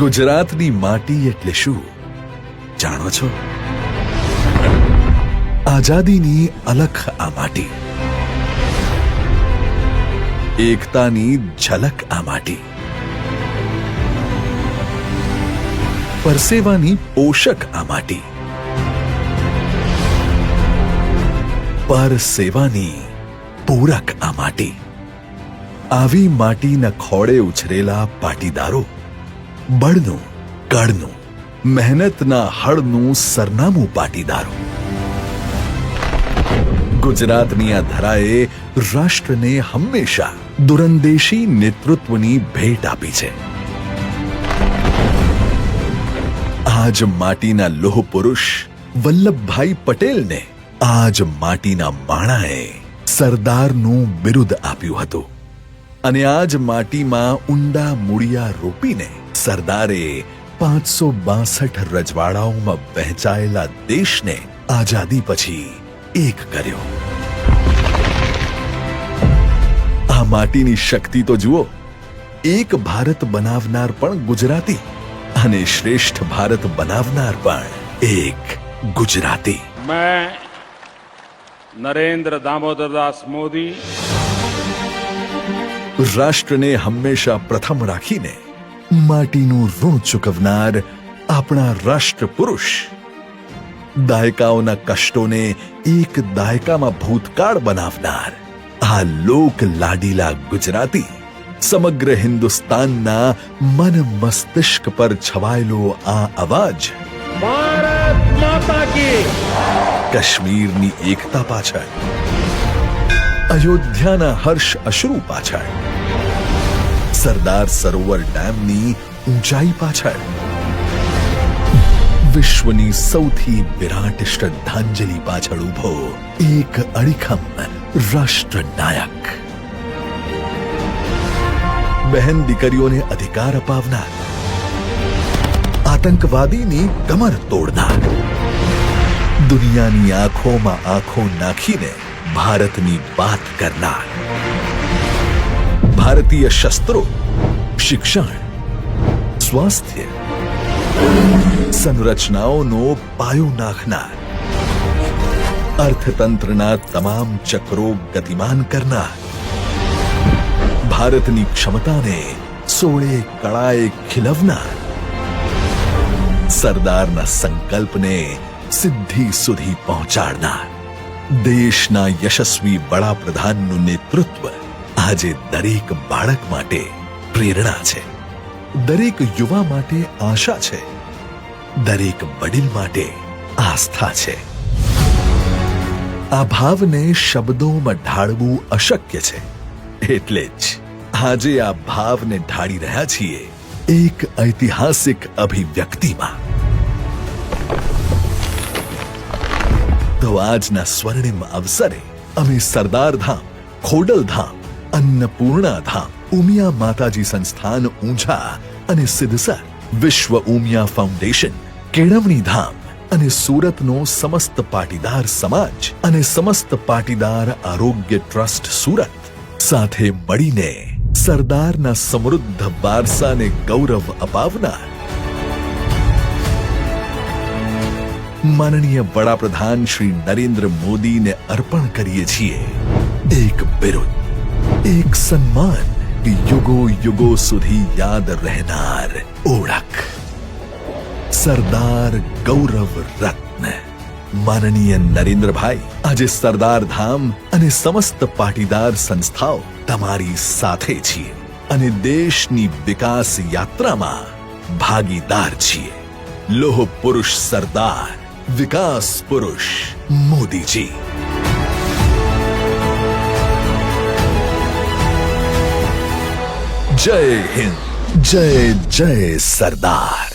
ગુજરાતની માટી એટલે શું જાણો છો? આઝાદીની અલખ આ માટી, એકતાની ઝલક આ માટી, પરસેવાની પોષક આ માટી, પરસેવાની પૂરક આ માટી. આવી માટીના ખોળે ઉછરેલા પાટીદારો બળનું, કળનું, મહેનતના હળનું સરનામું પાટીદારો. ગુજરાતની આ ધરાએ રાષ્ટ્રને હંમેશા દૂરંદેશી નેતૃત્વની ભેટ આપી છે. આજ માટીના લોહ પુરુષ વલ્લભભાઈ પટેલને આજ માટીના માણાએ સરદારનું બિરુદ આપ્યું હતું. અને આજ માટીમાં ઊંડા મૂળિયા રોપીને સરદારે 562 રજવાડાઓમાં વહેંચાયેલા દેશને આઝાદી પછી એક કર્યો. આ માટીની શક્તિ તો જુઓ. એક ભારત બનાવનાર પણ ગુજરાતી અને શ્રેષ્ઠ ભારત બનાવનાર પણ એક ગુજરાતી. मैं नरेंद्र दामोदर दास मोदी રાષ્ટ્રને હંમેશા પ્રથમ રાખીને માટીનું ઋણ ચૂકવનાર આપણા રાષ્ટ્ર પુરુષ, દાયકાઓના કષ્ટોને એક દાયકામાં ભૂતકાળ બનાવનાર આ લોક લાડીલા ગુજરાતી, સમગ્ર હિન્દુસ્તાનના મન મસ્તિષ્ક પર છવાયેલો આ અવાજ, भारत माता की કાશ્મીરની એકતા પાછળ, અયોધ્યાના હર્ષ અશ્રુ પાછળ, સરદાર સરોવર ડેમની ઊંચાઈ પાછળ, વિશ્વની સૌથી વિરાટ શ્રદ્ધાંજલિ પાછળ ઊભો એક અડીખમ રાષ્ટ્રનાયક, બહેન દીકરીઓને અધિકાર અપાવનાર, આતંકવાદીની કમર તોડનાર, દુનિયાની આંખોમાં આંખો નાખીને ભારતની વાત કરનાર, ભારતીય શસ્ત્રો, શિક્ષણ, સ્વાસ્થ્ય, સંરચનાઓનો પાયો નાખનાર, અર્થતંત્રના તમામ ચક્રો ગતિમાન કરનાર, ભારતની ક્ષમતાને 16 કળાએ ખીલવનાર, સરદારના સંકલ્પને સિદ્ધિ સુધી પહોંચાડનાર, દેશના યશસ્વી વડાપ્રધાનનું નેતૃત્વ આજે દરેક બાળક માટે પ્રેરણા છે, દરેક યુવા માટે આશા છે, દરેક વડીલ માટે આસ્થા છે. આ ભાવને શબ્દોમાં ઢાળવું અશક્ય છે. એટલે જ આજે આ ભાવને ઢાળી રહ્યા છીએ એક ઐતિહાસિક અભિવ્યક્તિમાં. તો આજના સ્વર્ણિમ અવસરે અમે સરદારધામ, ખોડલધામ, અન્નપૂર્ણા ધામ, ઉમિયા માતાજી સંસ્થાન ઊંઝા અને સિદ્ધસર, વિશ્વ ઉમિયા ફાઉન્ડેશન, કેળવણી ધામ અને સુરતનો સમસ્ત પાટીદાર સમાજ અને સમસ્ત પાટીદાર આરોગ્ય ટ્રસ્ટ સુરત સાથે મળીને સરદારના સમૃદ્ધ વારસાને ગૌરવ અપાવનાર માનનીય વડાપ્રધાન શ્રી નરેન્દ્ર મોદીને અર્પણ કરીએ છીએ એક બિરુદ, એક સન્માન, યુગો યુગો સુધી યાદ રહેનાર ઓળખ, સરદાર ગૌરવ રત્ન. માનનીય નરેન્દ્રભાઈ, આજે સરદાર ધામ અને સમસ્ત પાટીદાર સંસ્થાઓ તમારી સાથે છીએ અને દેશની વિકાસ યાત્રામાં ભાગીદાર છીએ. લોહ પુરુષ સરદાર, વિકાસ પુરુષ મોદીજી. જય હિન્દ, જય જય સરદાર.